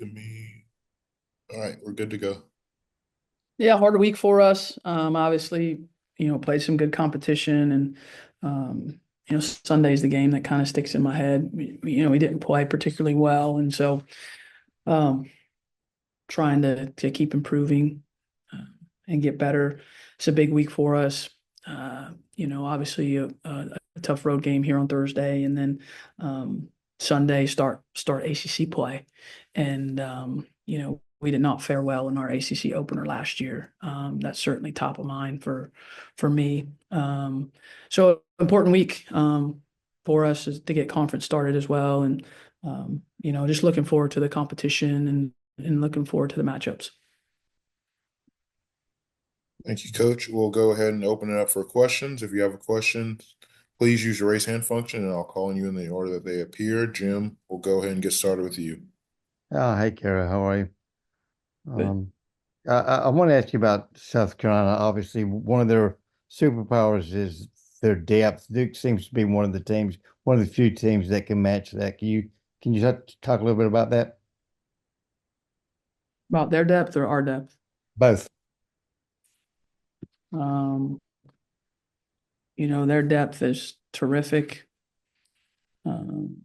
to me. All right, we're good to go. Yeah, harder week for us. Obviously, played some good competition and Sunday's the game that kind of sticks in my head. We didn't play particularly well, and so um trying to keep improving uh, and get better. It's a big week for us. Obviously a tough road game here on Thursday, and then Sunday start ACC play, and we did not fare well in our ACC opener last year. That's certainly top of mind for me. So important week for us is to get conference started as well, and just looking forward to the competition and looking forward to the matchups. Thank you, Coach. We'll go ahead and open it up for questions. If you have a question, please use the raise hand function, and I'll call on you in the order that they appear. Jim, we'll go ahead and get started with you. Hey, Kara, how are you? But Um, I want to ask you about South Carolina. Obviously, one of their superpowers is their depth. Duke seems to be one of the teams, one of the few teams that can match that. Can you talk a little bit about that? about their depth or our depth? Both. Um, their depth is terrific. Um,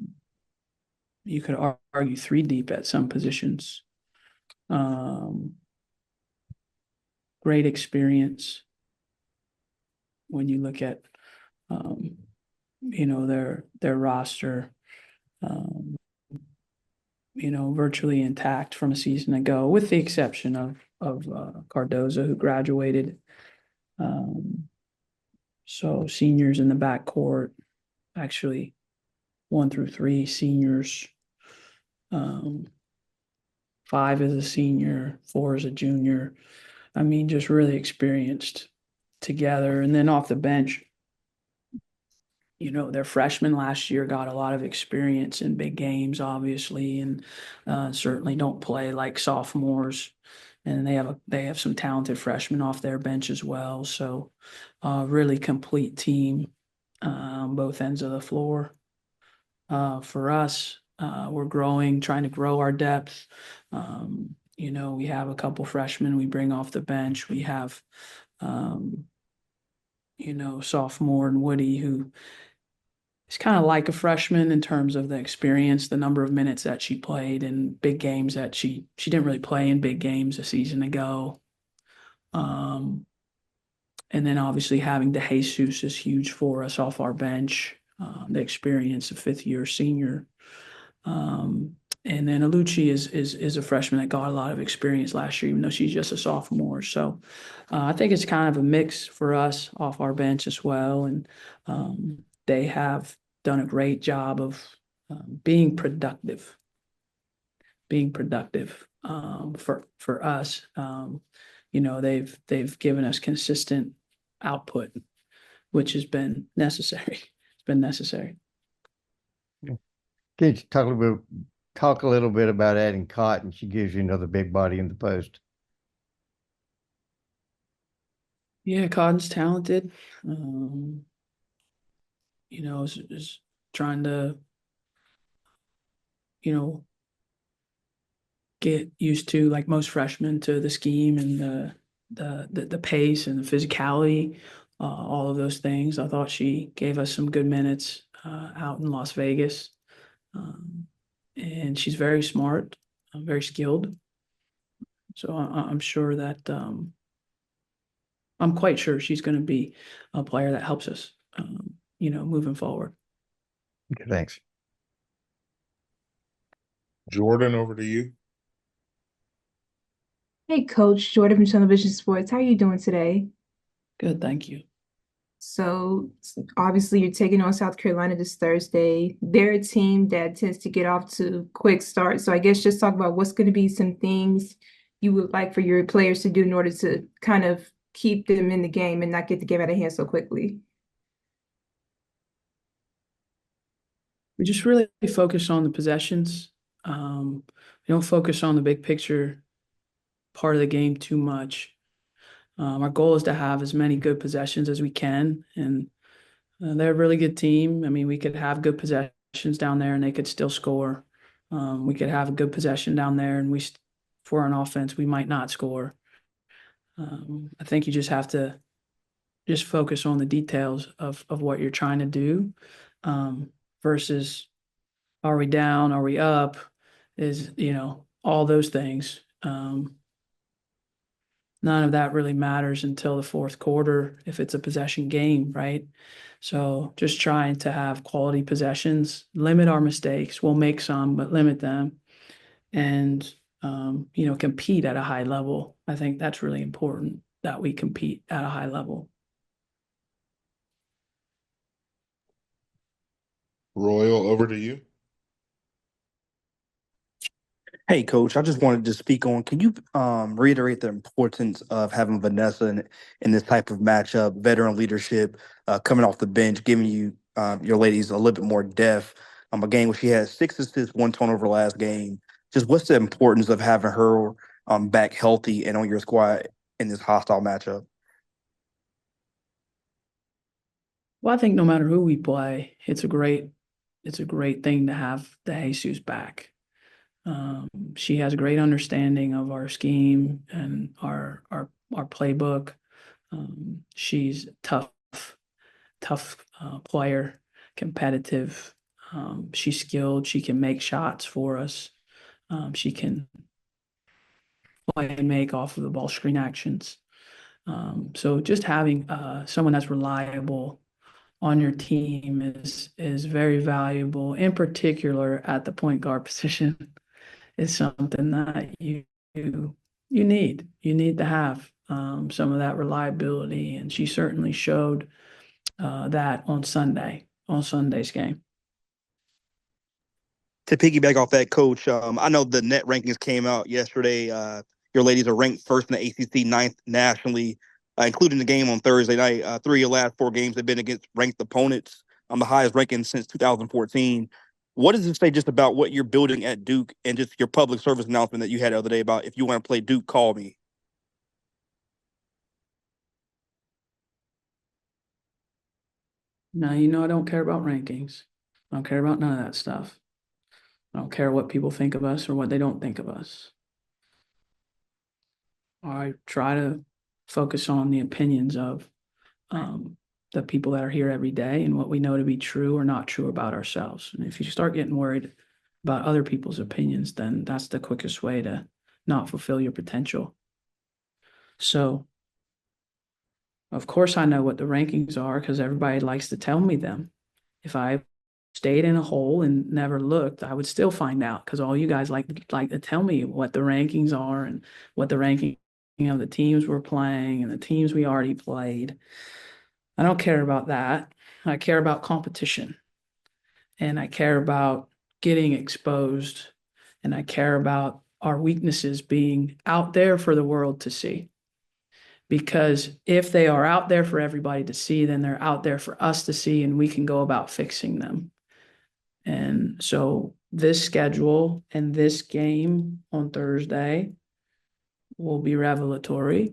you could argue three deep at some positions. Um, Great experience when you look at um, their roster. Um, virtually intact from a season ago, with the exception of Cardoza, who graduated. Um, so seniors in the backcourt, actually 1 through 3 seniors. Um, 5 is a senior, 4 is a junior. I mean, just really experienced together. And then off the bench, their freshmen last year got a lot of experience in big games, obviously, and certainly don't play like sophomores. And they have some talented freshmen off their bench as well. So, really complete team, both ends of the floor. For us, we're growing, trying to grow our depth. We have a couple freshmen we bring off the bench. We have, um, sophomore and Woody, who is kind of like a freshman in terms of the experience, the number of minutes that she played in big games that she didn't really play in big games a season ago. Um, and then obviously having De Jesus is huge for us off our bench. The experience of fifth year senior. Um, and then Alucci is a freshman that got a lot of experience last year, even though she's just a sophomore. So I think it's kind of a mix for us off our bench as well. And they have done a great job of being productive, for us. They've given us consistent output, which has been necessary. It's been necessary. Can you talk a little bit about adding Cotton? She gives you another big body in the post. Yeah, Cotton's talented. Is trying to, you know, get used to, like most freshmen, to the scheme and the pace and the physicality, all of those things. I thought she gave us some good minutes out in Las Vegas. Um, and she's very smart, very skilled. So I'm sure that I'm quite sure she's going to be a player that helps us, moving forward. Okay, thanks. Jordan, over to you. Hey, Coach Jordan from Television Sports. How are you doing today? Good, thank you. So, obviously, you're taking on South Carolina this Thursday. They're a team that tends to get off to quick start. So, I guess just talk about what's going to be some things you would like for your players to do in order to kind of keep them in the game and not get the game out of hand so quickly. We just really focus on the possessions. We don't focus on the big picture part of the game too much. Our goal is to have as many good possessions as we can, and they're a really good team. I mean, we could have good possessions down there, and they could still score. We could have a good possession down there, and for an offense, we might not score. I think you just have to just focus on the details of what you're trying to do, versus are we down, are we up, is, all those things. None of that really matters until the fourth quarter if it's a possession game, right? So just trying to have quality possessions, limit our mistakes. We'll make some, but limit them, and compete at a high level. I think that's really important that we compete at a high level. Royal, over to you. Hey, Coach, I just wanted to speak on, can you reiterate the importance of having Vanessa in this type of matchup, veteran leadership, coming off the bench, giving you your ladies a little bit more depth? A game where she had 6 assists, 1 turnover last game. Just what's the importance of having her back healthy and on your squad in this hostile matchup? Well, I think no matter who we play, it's a great thing to have the Jesus back. She has a great understanding of our scheme and our playbook. She's tough player, competitive. She's skilled. She can make shots for us. She can play and make off of the ball screen actions. So just having someone that's reliable on your team is very valuable, in particular at the point guard position. Is something that you need. You need to have some of that reliability, and she certainly showed that on Sunday's game. To piggyback off that, Coach, I know the net rankings came out yesterday. Your ladies are ranked first in the ACC, ninth nationally, including the game on Thursday night. 3 of your last 4 games have been against ranked opponents, the highest ranking since 2014. What does it say just about what you're building at Duke and just your public service announcement that you had the other day about if you want to play Duke, call me? Now, I don't care about rankings. I don't care about none of that stuff. I don't care what people think of us or what they don't think of us. I try to focus on the opinions of the people that are here every day and what we know to be true or not true about ourselves. And if you start getting worried about other people's opinions, then that's the quickest way to not fulfill your potential. So, of course, I know what the rankings are because everybody likes to tell me them. If I stayed in a hole and never looked, I would still find out because all you guys like to tell me what the rankings are and what the ranking of the teams we're playing and the teams we already played. I don't care about that. I care about competition, and I care about getting exposed, and I care about our weaknesses being out there for the world to see. Because if they are out there for everybody to see, then they're out there for us to see, and we can go about fixing them. And so this schedule and this game on Thursday will be revelatory,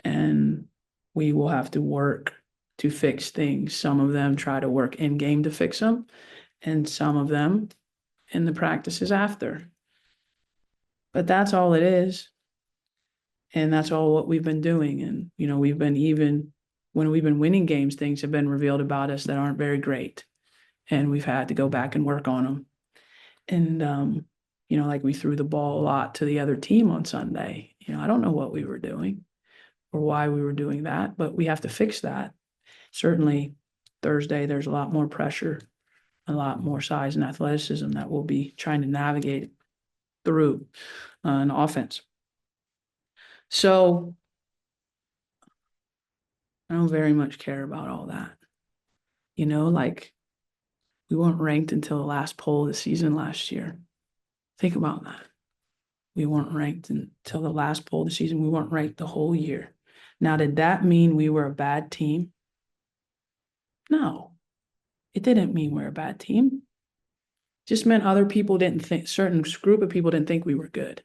and we will have to work to fix things. Some of them try to work in game to fix them, and some of them in the practices after. But that's all it is. And that's all what we've been doing. And, we've been, even when we've been winning games, things have been revealed about us that aren't very great. And we've had to go back and work on them. And, like we threw the ball a lot to the other team on Sunday. I don't know what we were doing or why we were doing that, but we have to fix that. Certainly Thursday, there's a lot more pressure, a lot more size and athleticism that we'll be trying to navigate through an offense. So I don't very much care about all that. Like we weren't ranked until the last poll of the season last year. Think about that. We weren't ranked until the last poll of the season. We weren't ranked the whole year. Now, did that mean we were a bad team? No, it didn't mean we're a bad team. It just meant other people didn't think, certain group of people didn't think we were good.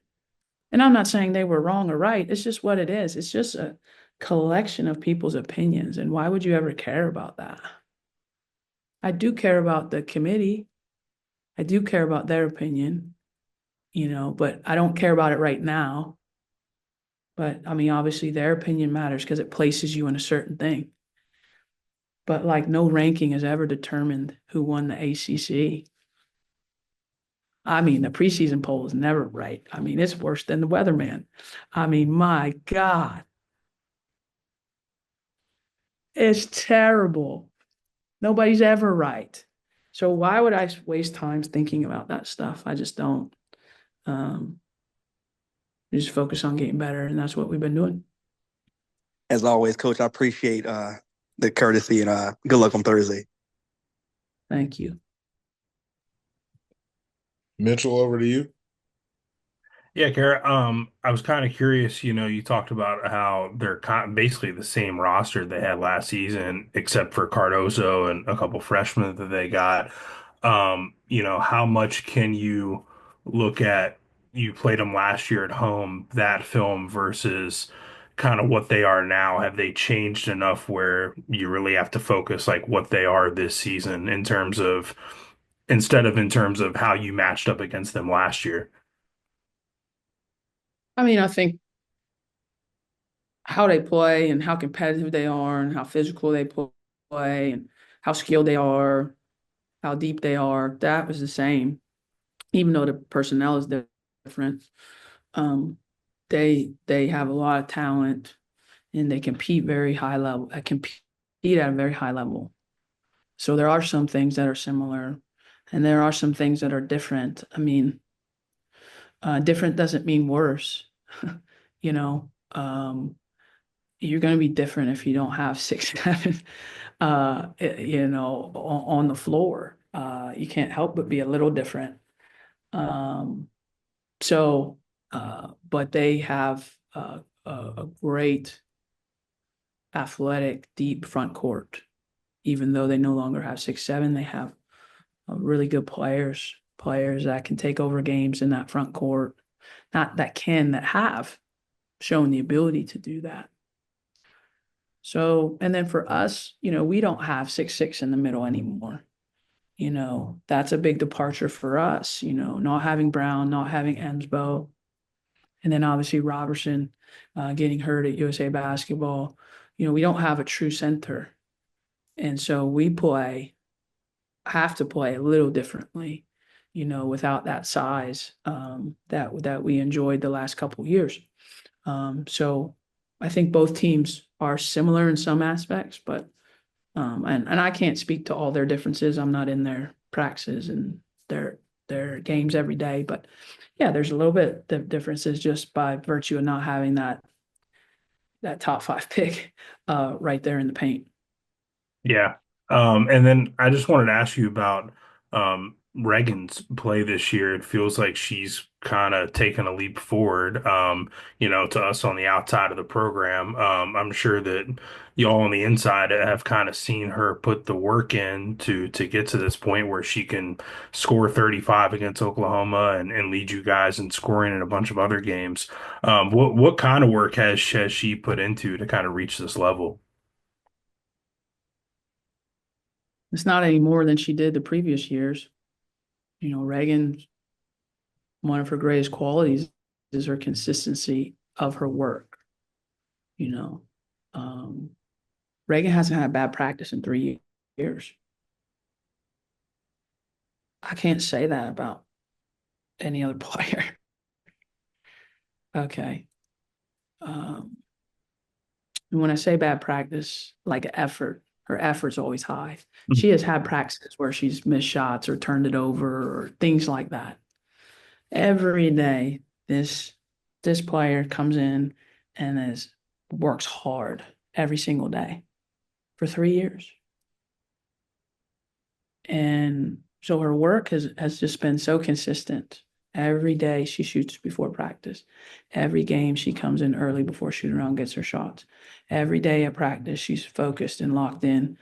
And I'm not saying they were wrong or right. It's just what it is. It's just a collection of people's opinions. And why would you ever care about that? I do care about the committee. I do care about their opinion, but I don't care about it right now. But I mean, obviously their opinion matters because it places you in a certain thing. But like no ranking has ever determined who won the ACC. I mean, the preseason poll is never right. I mean, it's worse than the weatherman. I mean, my God, it's terrible. Nobody's ever right. So why would I waste time thinking about that stuff? I just don't. Um, just focus on getting better, and that's what we've been doing. As always, Coach, I appreciate the courtesy and good luck on Thursday. Thank you. Mitchell, over to you. Yeah, Kara, I was kind of curious, you talked about how they're basically the same roster they had last season, except for Cardoso and a couple freshmen that they got. How much can you look at, you played them last year at home, that film versus kind of what they are now? Have they changed enough where you really have to focus like what they are this season in terms of, instead of in terms of how you matched up against them last year? I mean, I think how they play and how competitive they are and how physical they play and how skilled they are, how deep they are, that was the same, even though the personnel is different. Um, they have a lot of talent and they compete very high level. Compete at a very high level. So there are some things that are similar, and there are some things that are different. I mean, different doesn't mean worse. you know, you're going to be different if you don't have 6'7", on the floor. You can't help but be a little different. Um, so, but they have a great athletic, deep front court. Even though they no longer have 6'7", they have really good players that can take over games in that front court. Not that can, that have shown the ability to do that. So, and then for us, we don't have 6'6" in the middle anymore. That's a big departure for us, not having Brown, not having Ensbo. And then obviously Robertson getting hurt at USA Basketball. We don't have a true center. And so we have to play a little differently, without that size that we enjoyed the last couple of years. So I think both teams are similar in some aspects, but and I can't speak to all their differences. I'm not in their practices and their games every day, but yeah, there's a little bit of differences just by virtue of not having that top 5 pick right there in the paint. Yeah. And then I just wanted to ask you about Reagan's play this year. It feels like she's kind of taken a leap forward, to us on the outside of the program. I'm sure that y'all on the inside have kind of seen her put the work in to get to this point where she can score 35 against Oklahoma and lead you guys in scoring in a bunch of other games. What kind of work has she put into to kind of reach this level? It's not any more than she did the previous years. Reagan, one of her greatest qualities is her consistency of her work. Reagan hasn't had bad practice in 3 years. I can't say that about any other player. Okay. And when I say bad practice, like effort, her effort's always high. She has had practices where she's missed shots or turned it over or things like that. Every day, this player comes in and works hard every single day for 3 years. And so her work has just been so consistent. Every day she shoots before practice. Every game she comes in early before shooting around, gets her shots. Every day at practice she's focused and locked in.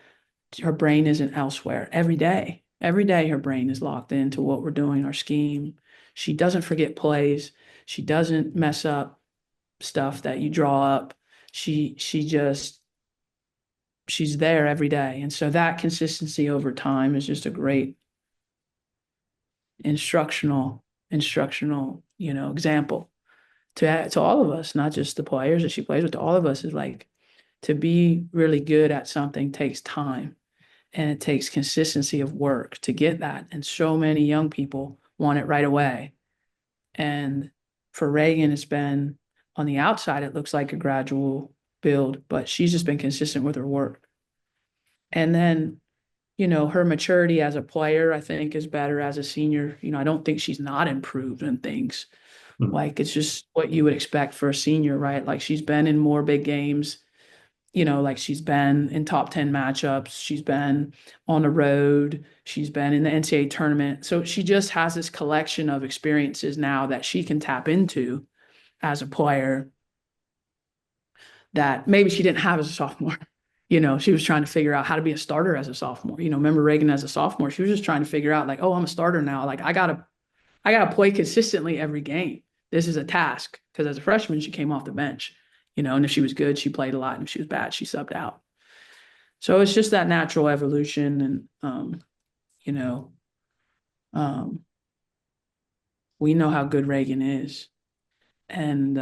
Her brain isn't elsewhere. Every day her brain is locked into what we're doing, our scheme. She doesn't forget plays. She doesn't mess up stuff that you draw up. She's there every day. And so that consistency over time is just a great instructional, example to all of us, not just the players that she plays with, to all of us, is like, to be really good at something takes time and it takes consistency of work to get that. And so many young people want it right away. And for Reagan, it's been, on the outside, it looks like a gradual build, but she's just been consistent with her work. And then, her maturity as a player, I think, is better as a senior. I don't think she's not improved in things. Like, it's just what you would expect for a senior, right? Like, she's been in more big games, like she's been in top 10 matchups. She's been on the road. She's been in the NCAA tournament. So she just has this collection of experiences now that she can tap into as a player that maybe she didn't have as a sophomore. She was trying to figure out how to be a starter as a sophomore. Remember Reagan as a sophomore, she was just trying to figure out, like, oh, I'm a starter now. Like, I gotta play consistently every game. This is a task. Because as a freshman, she came off the bench, and if she was good, she played a lot. And if she was bad, she subbed out. So it's just that natural evolution. And, we know how good Reagan is. And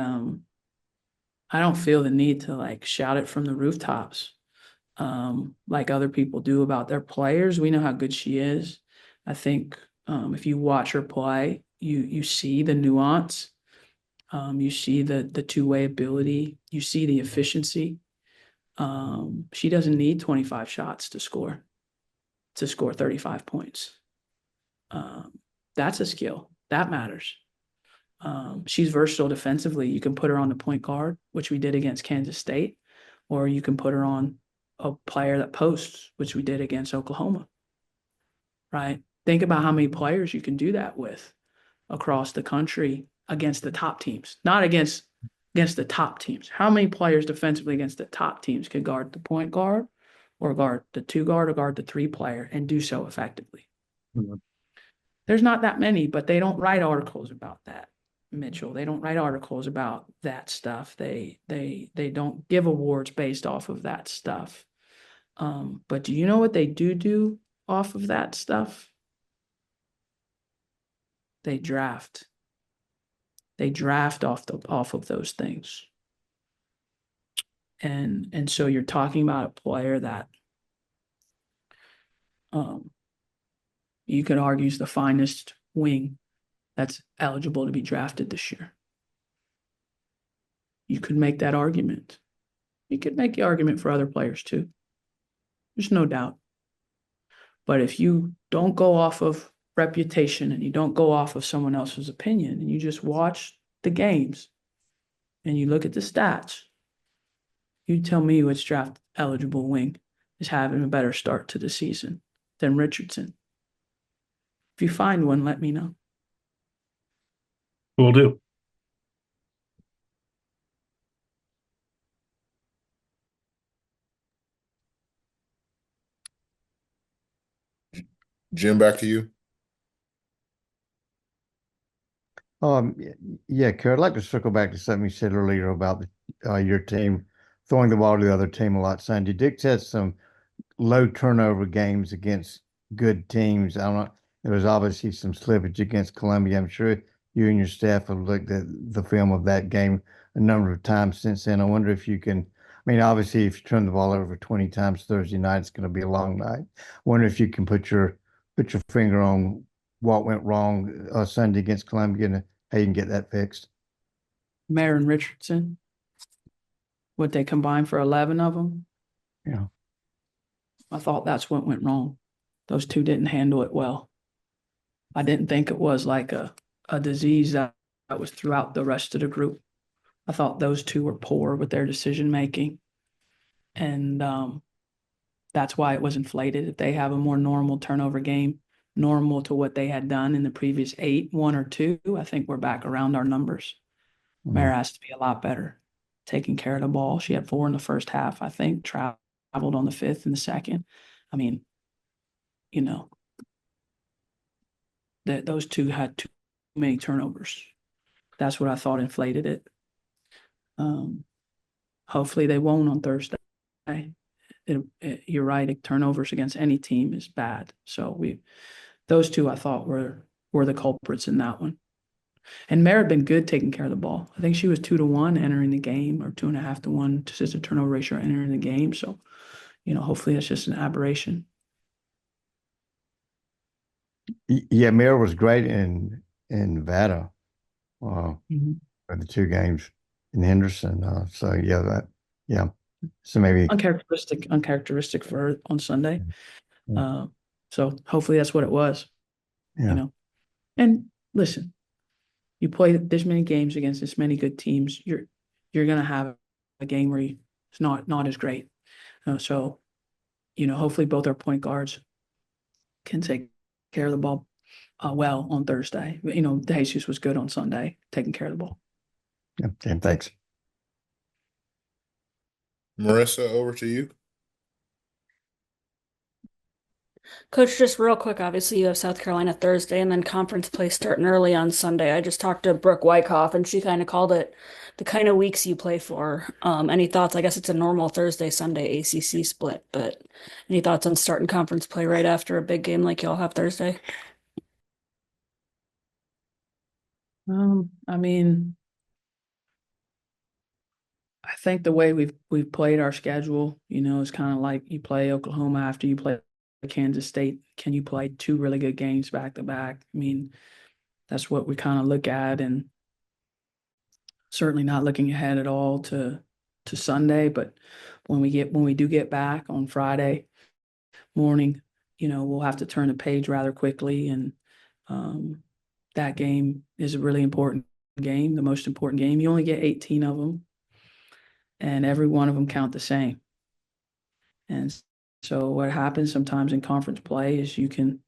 I don't feel the need to, like, shout it from the rooftops like other people do about their players. We know how good she is. I think if you watch her play, you see the nuance. You see the two-way ability. You see the efficiency. She doesn't need 25 shots to score 35 points. That's a skill. That matters. She's versatile defensively. You can put her on the point guard, which we did against Kansas State, or you can put her on a player that posts, which we did against Oklahoma. Right? Think about how many players you can do that with across the country against the top teams, not against the top teams. How many players defensively against the top teams could guard the point guard or guard the two guard or guard the three player and do so effectively? Mm-hmm. There's not that many, but they don't write articles about that, Mitchell. They don't write articles about that stuff. They don't give awards based off of that stuff. But do you know what they do off of that stuff? They draft. They draft off of those things. And so you're talking about a player that you could argue is the finest wing that's eligible to be drafted this year. You could make that argument. You could make the argument for other players too. There's no doubt. But if you don't go off of reputation and you don't go off of someone else's opinion and you just watch the games and you look at the stats, you tell me which draft eligible wing is having a better start to the season than Richardson. If you find one, let me know. Will do. Jim, back to you. Yeah, Kurt, I'd like to circle back to something you said earlier about your team throwing the ball to the other team a lot. Sunday, Duke's had some low turnover games against good teams. I don't know. There was obviously some slippage against Columbia. I'm sure you and your staff have looked at the film of that game a number of times since then. I wonder if you can. I mean, obviously, if you turn the ball over 20 times Thursday night, it's going to be a long night. I wonder if you can put your finger on what went wrong Sunday against Columbia and how you can get that fixed. Reagan Richardson, what they combined for 11 of them. Yeah. I thought that's what went wrong. Those two didn't handle it well. I didn't think it was like a disease that was throughout the rest of the group. I thought those two were poor with their decision making. And that's why it was inflated. If they have a more normal turnover game, normal to what they had done in the previous 8, 1 or 2, I think we're back around our numbers. Mm-hmm. Mara has to be a lot better taking care of the ball. She had 4 in the first half, I think, traveled on the 5th in the second. I mean, those two had too many turnovers. That's what I thought inflated it. Hopefully they won't on Thursday. You're right. Turnovers against any team is bad. So those two I thought were were the culprits in that one. And Mare had been good taking care of the ball. I think she was 2-1 entering the game, or 2.5-1 assist turnover ratio entering the game. So, hopefully that's just an aberration. Yeah, Mare was great in Nevada for the 2 games in Henderson. So So maybe Uncharacteristic for her on Sunday. yeah. So hopefully that's what it was. Yeah. And listen, you play this many games against this many good teams, you're gonna have a game where it's not as great. So, hopefully both our point guards can take care of the ball well on Thursday. De Jesus was good on Sunday, taking care of the ball. Yeah. And thanks. Marissa, over to you. Coach, just real quick, obviously you have South Carolina Thursday and then conference play starting early on Sunday. I just talked to Brooke Wyckoff and she kind of called it the kind of weeks you play for. Any thoughts? I guess it's a normal Thursday, Sunday ACC split, but any thoughts on starting conference play right after a big game like y'all have Thursday? I mean, I think the way we've played our schedule, is kind of like you play Oklahoma after you play Kansas State. Can you play 2 really good games back to back? I mean, that's what we kind of look at, and certainly not looking ahead at all to Sunday. But when we do get back on Friday morning, we'll have to turn the page rather quickly, and that game is a really important game, the most important game. You only get 18 of them, and every one of them count the same. And so what happens sometimes in conference play is you can,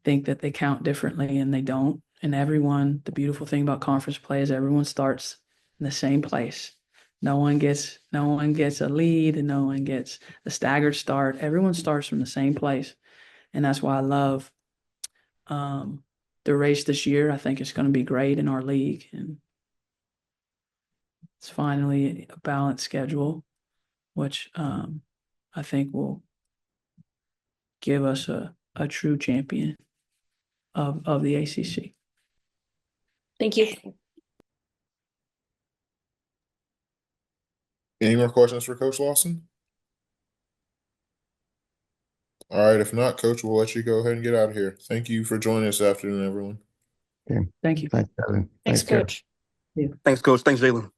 think that they count differently, and they don't. And the beautiful thing about conference play is everyone starts in the same place. No one gets a lead, and no one gets a staggered start. Everyone starts from the same place. And that's why I love the race this year. I think it's going to be great in our league, and it's finally a balanced schedule, which I think will give us a true champion of the ACC. Thank you. Any more questions for Coach Lawson? All right, if not, Coach, we'll let you go ahead and get out of here. Thank you for joining us this afternoon, everyone. Okay. Thank you. Thanks, Kevin. Thanks, Kevin. Coach. Thanks, Coach. Thanks, Jalen.